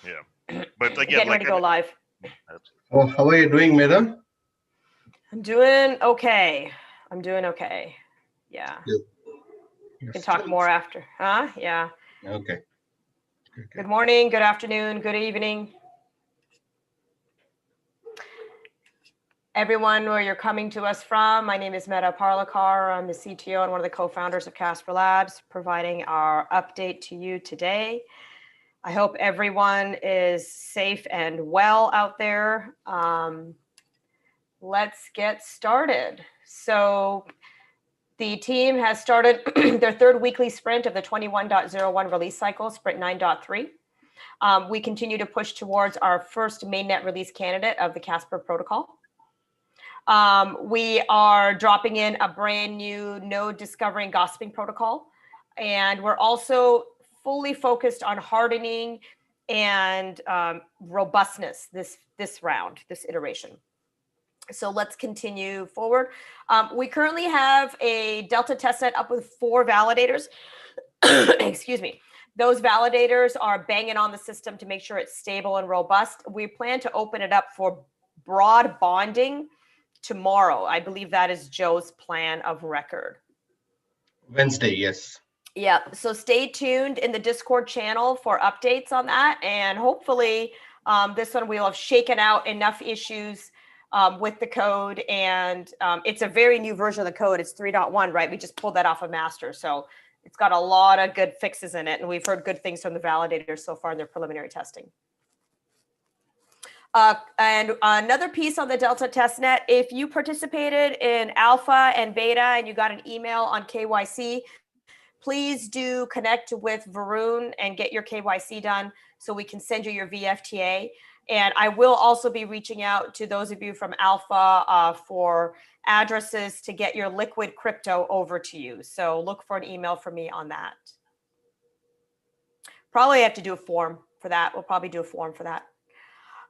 Yeah. But again, Getting ready to go live. Oh, how are you doing, madam? I'm doing okay. I'm doing okay. Yeah. We can talk more after. Huh? Yeah. Okay. Good morning, good afternoon, good evening. Everyone, where you're coming to us from, my name is Meta Parlikar. I'm the CTO and one of the co-founders of CasperLabs, providing our update to you today. I hope everyone is safe and well out there. Let's get started. So the team has started their third weekly sprint of the 21.01 release cycle, sprint 9.3. We continue to push towards our first mainnet release candidate of the Casper protocol. We are dropping in a brand new node discovery and gossiping protocol. And we're also fully focused on hardening and robustness this round, this iteration. So let's continue forward. We currently have a Delta testnet up with 4 validators. Excuse me. Those validators are banging on the system to make sure it's stable and robust. We plan to open it up for broad bonding tomorrow. I believe that is Joe's plan of record. Wednesday, yes. Yeah, so stay tuned in the Discord channel for updates on that. And hopefully this one we'll have shaken out enough issues with the code. And it's a very new version of the code. It's 3.1, right? We just pulled that off of master. So it's got a lot of good fixes in it. And we've heard good things from the validators so far in their preliminary testing. And another piece on the Delta testnet, if you participated in alpha and beta and you got an email on KYC, please do connect with Varun and get your KYC done so we can send you your VFTA. And I will also be reaching out to those of you from alpha for addresses to get your liquid crypto over to you. So look for an email from me on that. Probably have to do a form for that. We'll probably do a form for that.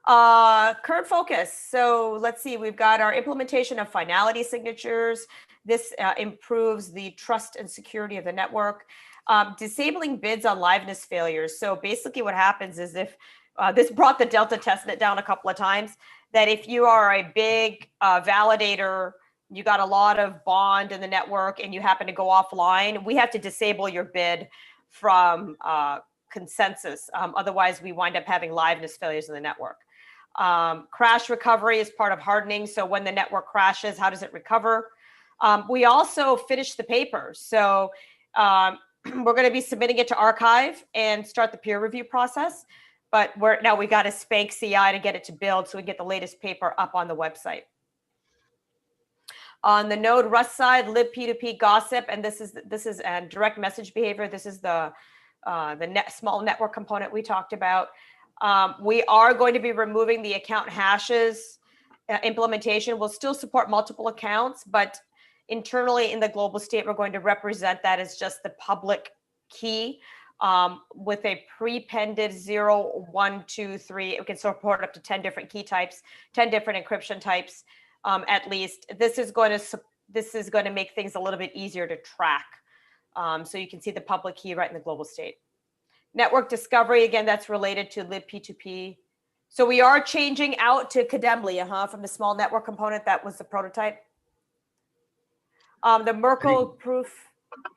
Current focus. So let's see, we've got our implementation of Finality Signatures. This improves the trust and security of the network. Disabling bids on liveness failures. So basically what happens is if this brought the Delta testnet down a couple of times, that if you are a big validator, you got a lot of bond in the network and you happen to go offline, we have to disable your bid from consensus. Otherwise, we wind up having liveness failures in the network. Crash recovery is part of hardening. So when the network crashes, how does it recover? We also finished the paper. So we're going to be submitting it to archive and start the peer review process. But now we got to spank CI to get it to build so we get the latest paper up on the website. On the node Rust side, libp2p gossip, and this is direct message behavior. This is the small network component we talked about. We are going to be removing the account hashes implementation. We'll still support multiple accounts, but internally in the global state, we're going to represent that as just the public key with a prepended 0, 1, 2, 3. It can support up to 10 different key types, 10 different encryption types at least. This is going to make things a little bit easier to track. So you can see the public key right in the global state. Network discovery, again, that's related to libp2p. So we are changing out to Kademlia from the small network component. That was the prototype. The Merkle proof,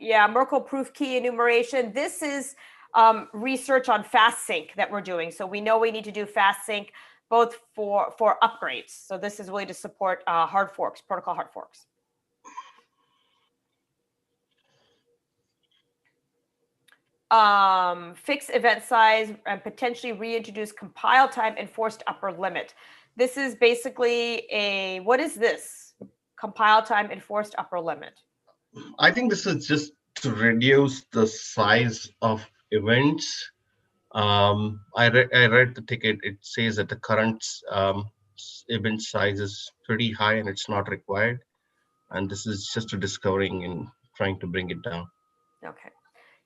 Merkle proof key enumeration. This is research on fast sync that we're doing. So we know we need to do fast sync both for upgrades. So this is really to support hard forks, protocol hard forks. Fix event size and potentially reintroduce compile time enforced upper limit. This is basically what is this? Compile time enforced upper limit. I think this is just to reduce the size of events. I read the ticket. It says that the current event size is pretty high and it's not required. And this is just a discovering and trying to bring it down. Okay.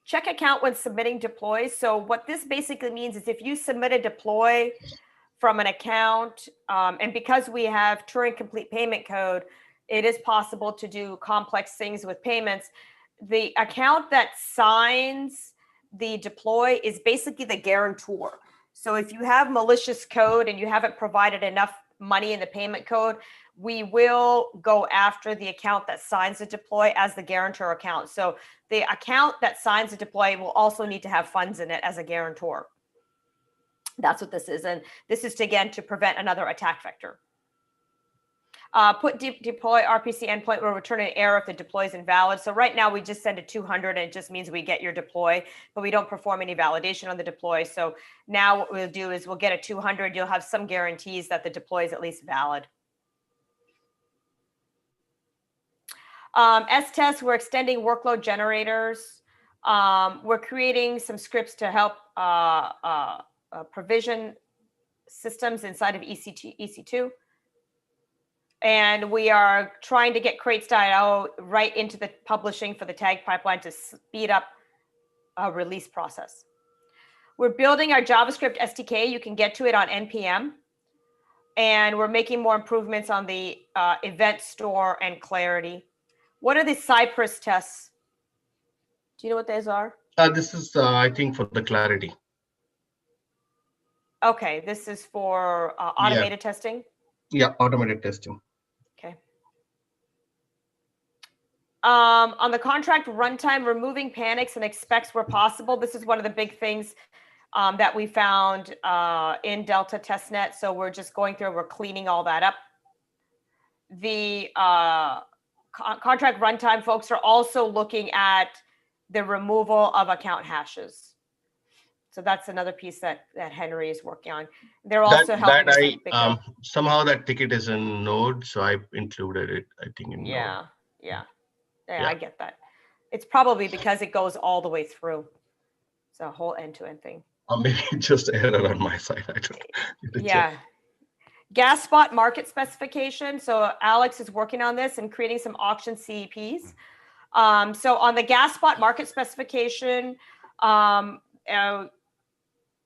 Check account when submitting deploys. So what this basically means is if you submit a deploy from an account, and because we have Turing complete payment code, it is possible to do complex things with payments. The account that signs the deploy is basically the guarantor. So if you have malicious code and you haven't provided enough money in the payment code, we will go after the account that signs the deploy as the guarantor account. So the account that signs the deploy will also need to have funds in it as a guarantor. That's what this is. And this is, again, to prevent another attack vector. Put deploy RPC endpoint will return an error if the deploy is invalid. So right now we just send a 200 and it just means we get your deploy, but we don't perform any validation on the deploy. So now what we'll do is we'll get a 200. You'll have some guarantees that the deploy is at least valid. S-test, we're extending workload generators. We're creating some scripts to help provision systems inside of EC2. And we are trying to get crates.io right into the publishing for the tag pipeline to speed up a release process. We're building our JavaScript SDK. You can get to it on NPM. And we're making more improvements on the event store and clarity. What are the Cypress tests? Do you know what those are? This is, I think, for the clarity. Okay, this is for automated testing? Yeah, automated testing. Okay. On the contract runtime, removing panics and expects where possible. This is one of the big things that we found in Delta testnet. So we're just going through, we're cleaning all that up. The contract runtime folks are also looking at the removal of account hashes. So that's another piece that Henry is working on. They're also helping. Somehow that ticket is in Node, so I included it, I think, in Node. Yeah, I get that. It's probably because it goes all the way through. It's a whole end-to-end thing. Or maybe just error on my side. I don't know. Yeah. Gas spot market specification. So Alex is working on this and creating some auction CEPs. So on the gas spot market specification,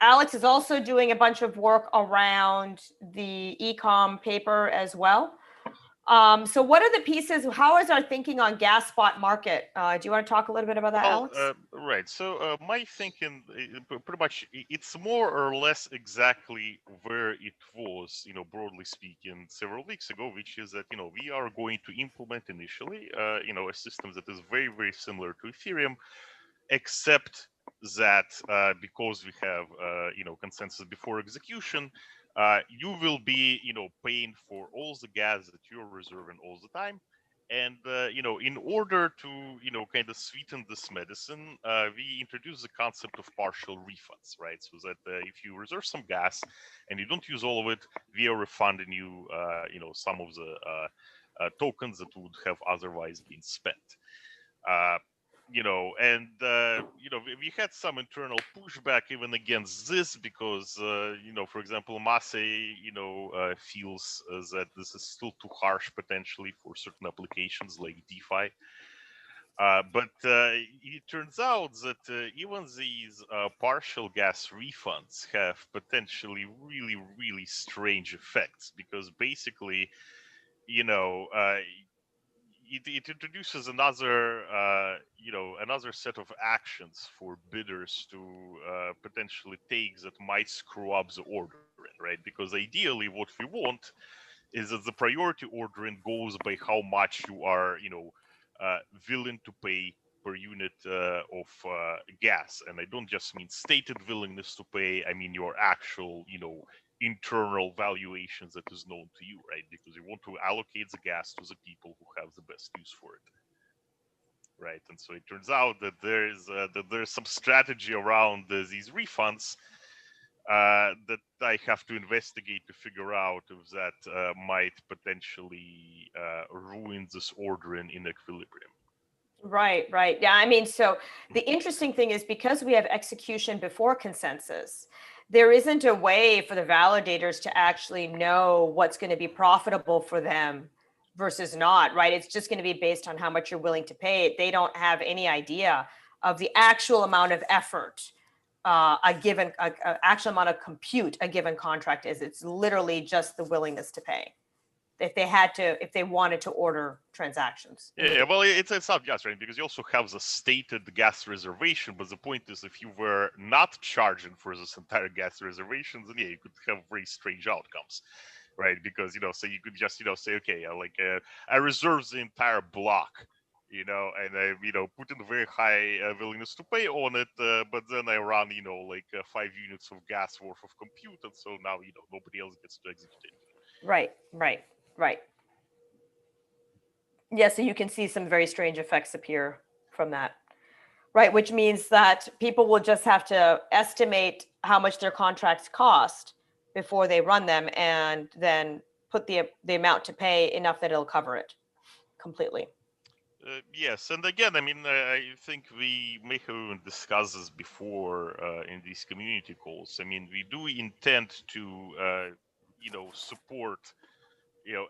Alex is also doing a bunch of work around the ecom paper as well. So what are the pieces? How is our thinking on gas spot market? Do you want to talk a little bit about that, Alex? Right. So my thinking, pretty much, it's more or less exactly where it was, broadly speaking, several weeks ago, which is that, we are going to implement initially, a system that is very, very similar to Ethereum, except that because we have, consensus before execution, you will be, paying for all the gas that you're reserving all the time. And, in order to, kind of sweeten this medicine, we introduced the concept of partial refunds, right? So that if you reserve some gas and you don't use all of it, we are refunding you, some of the tokens that would have otherwise been spent. We had some internal pushback even against this because, for example, Massey, feels that this is still too harsh potentially for certain applications like DeFi. But it turns out that even these partial gas refunds have potentially really, really strange effects because basically, it introduces another, another set of actions for bidders to potentially take that might screw up the ordering, right? Because ideally, what we want is that the priority ordering goes by how much you are, willing to pay per unit of gas. And I don't just mean stated willingness to pay, I mean your actual, internal valuations that is known to you, right? Because you want to allocate the gas to the people who have the best use for it, right? And so it turns out that there's some strategy around these refunds that I have to investigate to figure out if that might potentially ruin this ordering in equilibrium. Right. Yeah, I mean, so the interesting thing is because we have execution before consensus, there isn't a way for the validators to actually know what's going to be profitable for them versus not, right? It's just going to be based on how much you're willing to pay. They don't have any idea of the actual amount of effort, actual amount of compute a given contract is. It's literally just the willingness to pay. if they wanted to order transactions. Yeah, well, it's not gas, right? Because you also have the stated gas reservation, but the point is, if you were not charging for this entire gas reservation, then yeah, you could have very strange outcomes, right? Because so you could just say, okay, I reserve the entire block, and I put in very high willingness to pay on it, but then I run 5 units of gas worth of compute, and so now nobody else gets to execute it. Right. Yeah, so you can see some very strange effects appear from that. Right, which means that people will just have to estimate how much their contracts cost before they run them, and then put the amount to pay enough that it'll cover it completely. Yes, and again, I think we may have even discussed this before in these community calls. We do intend to, support,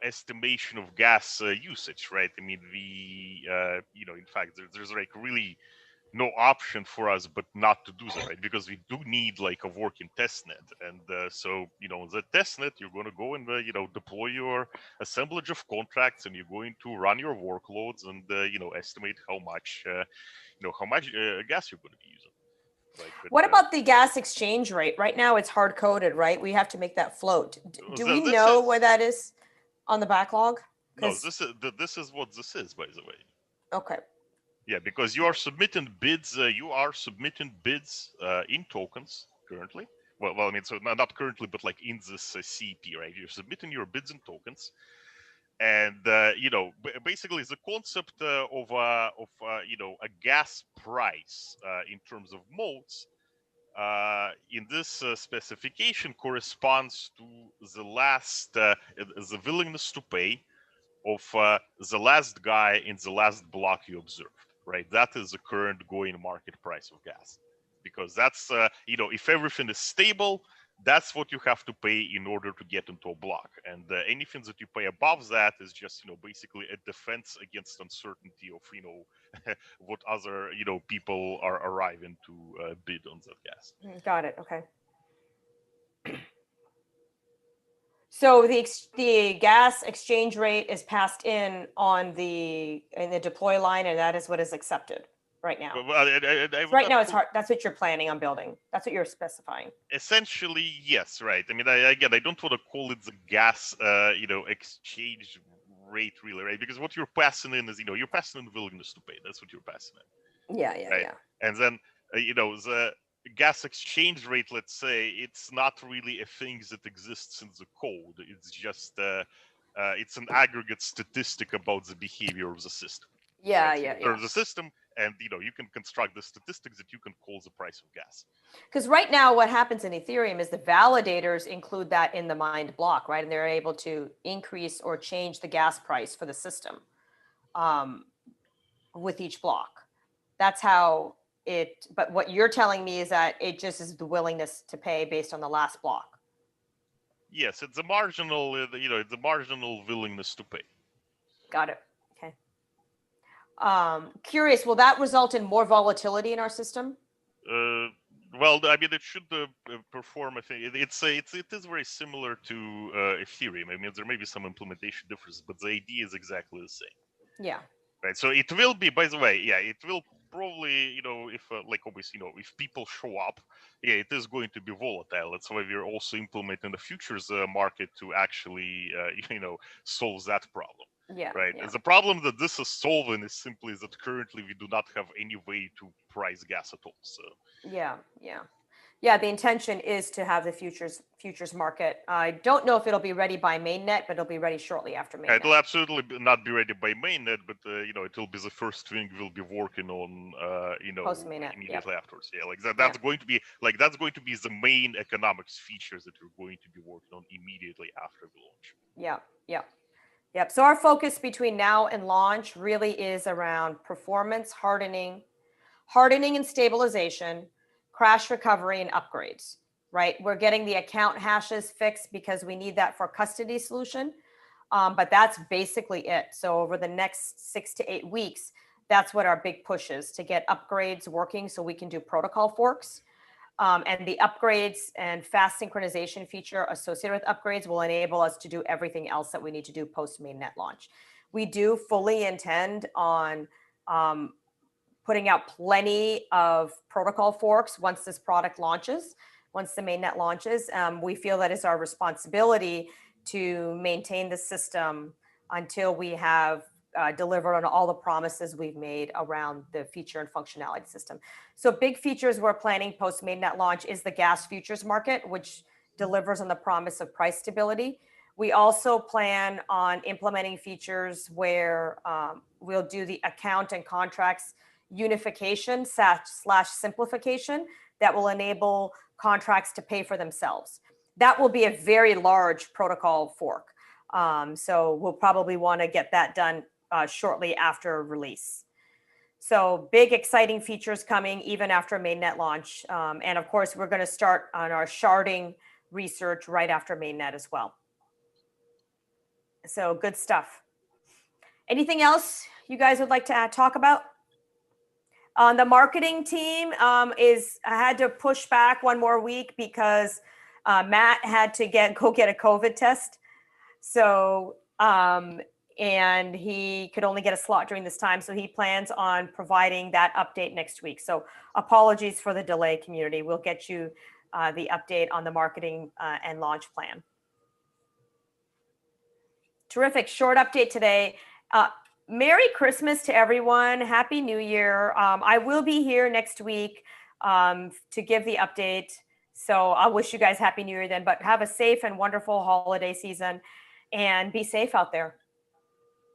estimation of gas usage, right? We, in fact, there's like really no option for us but not to do that, right? Because we do need like a working testnet, and so the testnet, you're going to go and deploy your assemblage of contracts, and you're going to run your workloads and estimate how much gas you're going to be using. What about the gas exchange rate? Right now it's hard coded, right? We have to make that float. Do we know where that is on the backlog? No, this is what this is, by the way. Okay. Yeah, because you are submitting bids. In tokens currently. Well, so not currently, but like in this CP, right? You're submitting your bids in tokens, and basically the concept of a gas price in terms of modes in this specification corresponds to the willingness to pay of the last guy in the last block you observed, right? That is the current going market price of gas, because that's if everything is stable, that's what you have to pay in order to get into a block, and anything that you pay above that is just basically a defense against uncertainty of what other people are arriving to bid on that gas. Got it. Okay. So the gas exchange rate is passed in the deploy line, and that is what is accepted right now. Right now it's hard. That's what you're planning on building. That's what you're specifying. Essentially, yes, right. I don't want to call it the gas, exchange rate, really, right? Because what you're passing in is, you're passing in willingness to pay. That's what you're passing in. Yeah. Right? Yeah. And then, the gas exchange rate, let's say, it's not really a thing that exists in the code. It's just it's an aggregate statistic about the behavior of the system. Yeah, right? yeah. There's a system, and you can construct the statistics that you can call the price of gas. Because right now, what happens in Ethereum is the validators include that in the mined block, right? And they're able to increase or change the gas price for the system with each block. That's how it. But what you're telling me is that it just is the willingness to pay based on the last block. Yes, it's a marginal, it's a marginal willingness to pay. Got it. Okay. Curious, will that result in more volatility in our system? Well, it should perform. I think it is very similar to Ethereum. There may be some implementation differences, but the idea is exactly the same. Yeah. Right. So it will be. By the way, yeah, it will probably, if obviously, if people show up, yeah, it is going to be volatile. That's why we're also implementing the futures market to actually, solve that problem. Yeah. Right. Yeah. And the problem that this is solving is simply that currently we do not have any way to price gas at all. So. Yeah. The intention is to have the futures market. I don't know if it'll be ready by mainnet, but it'll be ready shortly after mainnet. It'll absolutely not be ready by mainnet, but it will be the first thing we'll be working on. Post mainnet immediately afterwards. Yeah, that's going to be the main economics features that we're going to be working on immediately after the launch. Yep. So our focus between now and launch really is around performance, hardening and stabilization, crash recovery, and upgrades, right? We're getting the account hashes fixed because we need that for custody solution. But that's basically it. So over the next 6 to 8 weeks, that's what our big push is, to get upgrades working so we can do protocol forks. And the upgrades and fast synchronization feature associated with upgrades will enable us to do everything else that we need to do post mainnet launch. We do fully intend on putting out plenty of protocol forks once this product launches, once the mainnet launches. We feel that it's our responsibility to maintain the system until we have delivered on all the promises we've made around the feature and functionality system. So big features we're planning post mainnet launch is the gas futures market, which delivers on the promise of price stability. We also plan on implementing features where we'll do the account and contracts unification / simplification that will enable contracts to pay for themselves. That will be a very large protocol fork. So we'll probably want to get that done shortly after release. So big, exciting features coming even after mainnet launch. And of course, we're going to start on our sharding research right after mainnet as well. So good stuff. Anything else you guys would like to talk about? The marketing team had to push back one more week because Matt had to go get a COVID test. So, and he could only get a slot during this time. So he plans on providing that update next week. So apologies for the delay, community. We'll get you the update on the marketing and launch plan. Terrific, short update today. Merry Christmas to everyone. Happy New Year. I will be here next week to give the update. So I wish you guys Happy New Year then, but have a safe and wonderful holiday season and be safe out there.